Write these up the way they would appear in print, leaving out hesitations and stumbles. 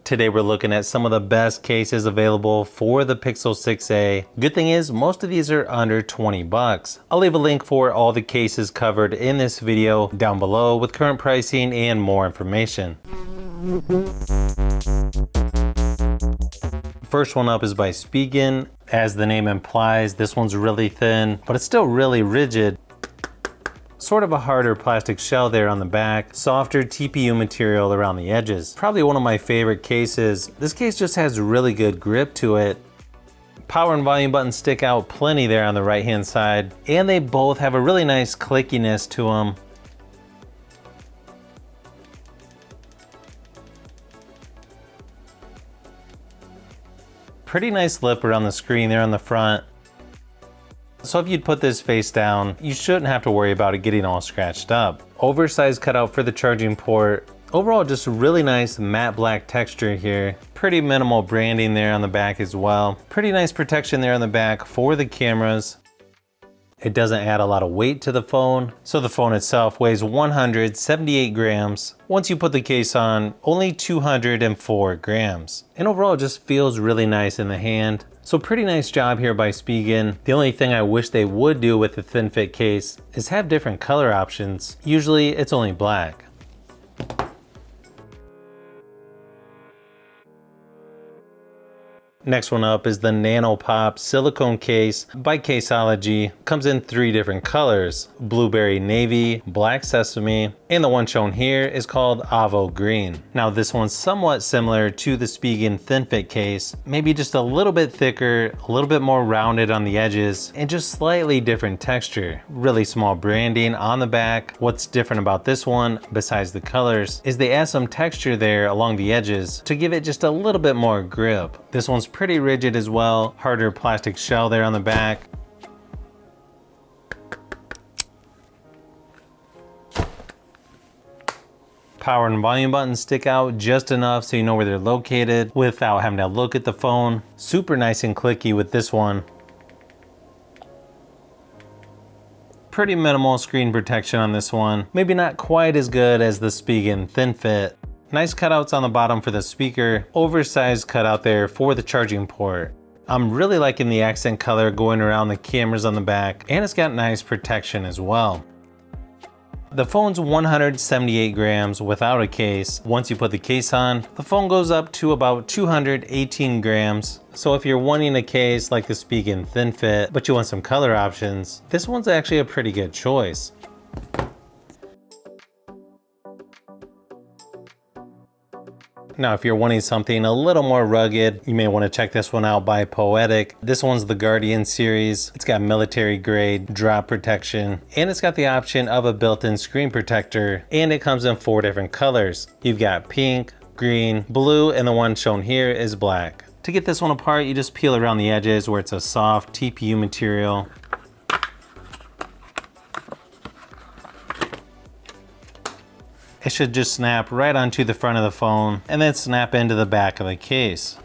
Today we're looking at some of the best cases available for the Pixel 6a. Good thing is most of these are under 20 bucks. I'll leave a link for all the cases covered in this video down below with current pricing and more information. First one up is by Spigen. As the name implies, this one's really thin, but it's still really rigid. Sort of a harder plastic shell there on the back, softer TPU material around the edges. Probably one of my favorite cases. This case just has really good grip to it. Power and volume buttons stick out plenty there on the right hand side, and they both have a really nice clickiness to them. Pretty nice lip around the screen there on the front. So if you'd put this face down, you shouldn't have to worry about it getting all scratched up. Oversized cutout for the charging port. Overall, just really nice matte black texture here. Pretty minimal branding there on the back as well. Pretty nice protection there on the back for the cameras. It doesn't add a lot of weight to the phone. So the phone itself weighs 178 grams. Once you put the case on, only 204 grams. And overall, it just feels really nice in the hand. So pretty nice job here by Spigen. The only thing I wish they would do with the thin fit case is have different color options. Usually it's only black. Next one up is the Nano Pop silicone case by Caseology. Comes in 3 different colors: blueberry navy, black sesame, and the one shown here is called Avo green. Now this one's somewhat similar to the Spigen thin fit case, maybe just a little bit thicker, a little bit more rounded on the edges, and just slightly different texture. Really small branding on the back. What's different about this one, besides the colors, is they add some texture there along the edges to give it just a little bit more grip. This one's pretty rigid as well, harder plastic shell there on the back. Power and volume buttons stick out just enough so you know where they're located without having to look at the phone. Super nice and clicky with this one. Pretty minimal screen protection on this one. Maybe not quite as good as the Spigen thin fit. Nice cutouts on the bottom for the speaker, oversized cutout there for the charging port. I'm really liking the accent color going around the cameras on the back, and it's got nice protection as well. The phone's 178 grams without a case. Once you put the case on, the phone goes up to about 218 grams. So if you're wanting a case like the Spigen thin fit, but you want some color options, this one's actually a pretty good choice. Now, if you're wanting something a little more rugged, you may want to check this one out by Poetic. This one's the Guardian series. It's got military grade drop protection, and it's got the option of a built-in screen protector, and it comes in 4 different colors. You've got pink, green, blue, and the one shown here is black. To get this one apart, you just peel around the edges where it's a soft TPU material. It should just snap right onto the front of the phone and then snap into the back of the case.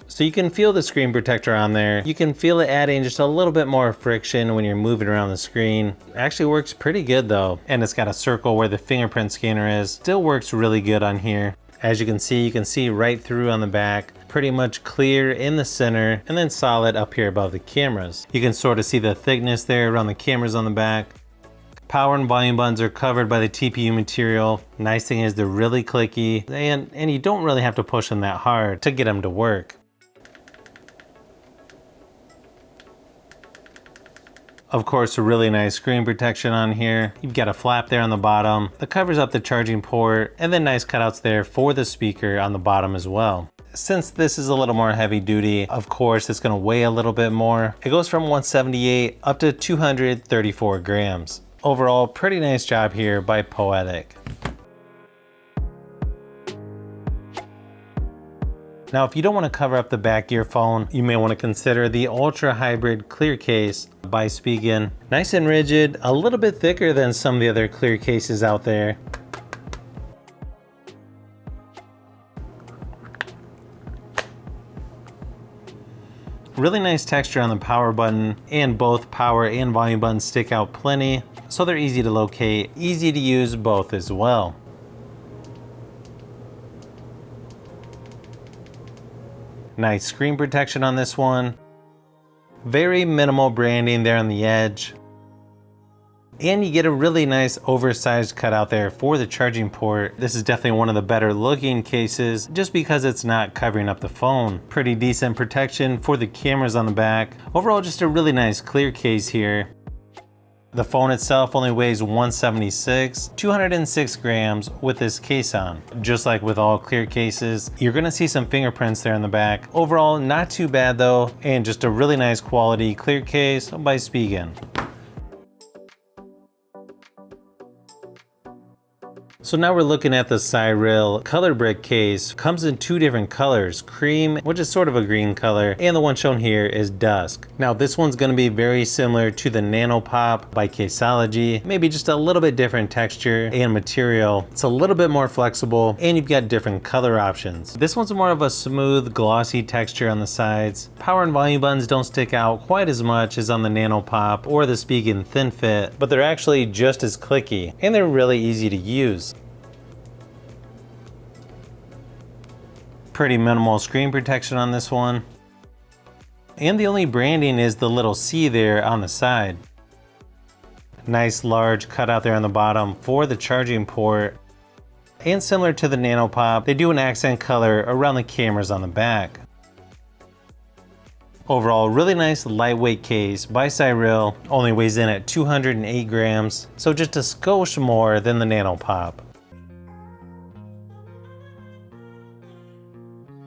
So you can feel the screen protector on there. You can feel it adding just a little bit more friction when you're moving around the screen. It actually works pretty good though. And it's got a circle where the fingerprint scanner is. Still works really good on here. As you can see right through on the back. Pretty much clear in the center and then solid up here above the cameras. You can sort of see the thickness there around the cameras on the back. Power and volume buttons are covered by the TPU material. Nice thing is they're really clicky, and you don't really have to push them that hard to get them to work. Of course, a really nice screen protection on here. You've got a flap there on the bottom that covers up the charging port, and then nice cutouts there for the speaker on the bottom as well. Since this is a little more heavy duty, of course, it's gonna weigh a little bit more. It goes from 178 up to 234 grams. Overall, pretty nice job here by Poetic. Now, if you don't want to cover up the back of your phone, you may want to consider the Ultra Hybrid Clear Case by Spigen. Nice and rigid, a little bit thicker than some of the other clear cases out there. Really nice texture on the power button, and both power and volume buttons stick out plenty, so they're easy to locate, easy to use both as well. Nice screen protection on this one. Very minimal branding there on the edge. And you get a really nice oversized cutout there for the charging port. This is definitely one of the better looking cases just because it's not covering up the phone. Pretty decent protection for the cameras on the back. Overall, just a really nice clear case here. The phone itself only weighs 176, 206 grams with this case on. Just like with all clear cases, you're gonna see some fingerprints there in the back. Overall, not too bad though, and just a really nice quality clear case by Spigen. So now we're looking at the Cyrill color brick case. Comes in two different colors, cream, which is sort of a green color, and the one shown here is dusk. Now this one's gonna be very similar to the Nano Pop by Caseology, maybe just a little bit different texture and material. It's a little bit more flexible, and you've got different color options. This one's more of a smooth, glossy texture on the sides. Power and volume buttons don't stick out quite as much as on the Nano Pop or the Spigen Thin Fit, but they're actually just as clicky, and they're really easy to use. Pretty minimal screen protection on this one. And the only branding is the little C there on the side. Nice large cutout there on the bottom for the charging port. And similar to the Nano Pop, they do an accent color around the cameras on the back. Overall, really nice lightweight case by Cyrill. Only weighs in at 208 grams, so just a skosh more than the Nano Pop.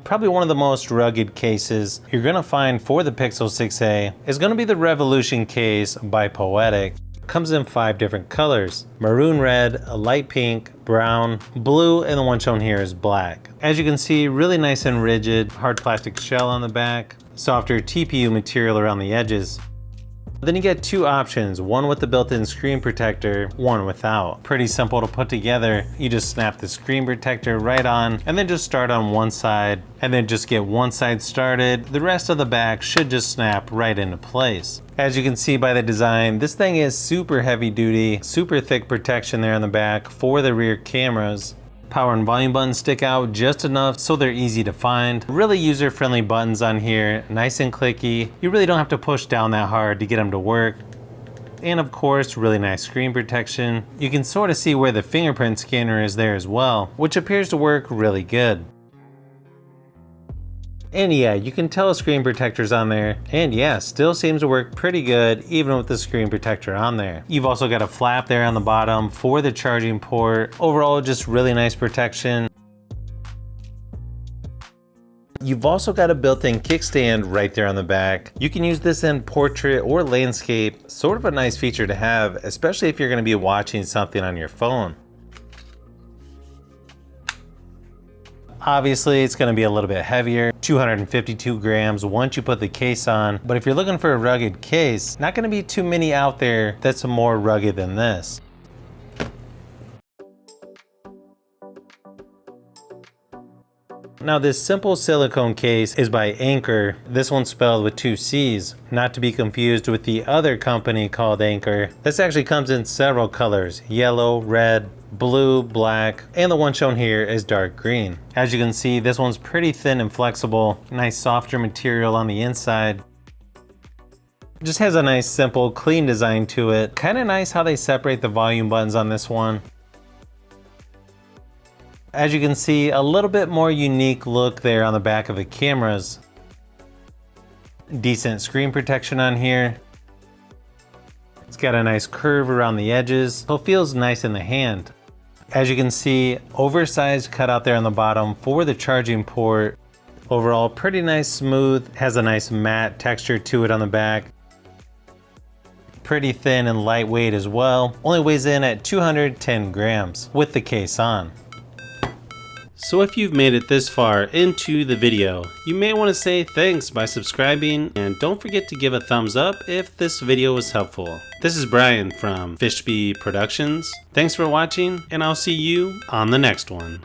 Probably one of the most rugged cases you're gonna find for the Pixel 6a is gonna be the Revolution case by Poetic. Comes in 5 different colors: maroon red, a light pink, brown, blue, and the one shown here is black. As you can see, really nice and rigid, hard plastic shell on the back, softer TPU material around the edges. Then you get 2 options, one with the built-in screen protector, one without. Pretty simple to put together. You just snap the screen protector right on and then just start on one side and then just get one side started. The rest of the back should just snap right into place. As you can see by the design, this thing is super heavy duty, super thick protection there on the back for the rear cameras. Power and volume buttons stick out just enough so they're easy to find. Really user-friendly buttons on here, nice and clicky. You really don't have to push down that hard to get them to work. And of course, really nice screen protection. You can sort of see where the fingerprint scanner is there as well, which appears to work really good. And yeah, you can tell a screen protector's on there, and yeah, still seems to work pretty good even with the screen protector on there. You've also got a flap there on the bottom for the charging port. Overall, just really nice protection. You've also got a built-in kickstand right there on the back. You can use this in portrait or landscape, sort of a nice feature to have, especially if you're gonna be watching something on your phone. Obviously, it's gonna be a little bit heavier, 252 grams once you put the case on, but if you're looking for a rugged case, not gonna be too many out there that's more rugged than this. Now this simple silicone case is by Anker. This one's spelled with 2 C's, not to be confused with the other company called Anker. This actually comes in several colors, yellow, red, blue, black, and the one shown here is dark green. As you can see, this one's pretty thin and flexible, nice softer material on the inside. Just has a nice simple clean design to it. Kind of nice how they separate the volume buttons on this one. As you can see, a little bit more unique look there on the back of the cameras. Decent screen protection on here. It's got a nice curve around the edges, so it feels nice in the hand. As you can see, oversized cutout there on the bottom for the charging port. Overall, pretty nice, smooth, has a nice matte texture to it on the back. Pretty thin and lightweight as well. Only weighs in at 210 grams with the case on. So if you've made it this far into the video, you may want to say thanks by subscribing, and don't forget to give a thumbs up if this video was helpful. This is Brian from Fishbee Productions. Thanks for watching, and I'll see you on the next one.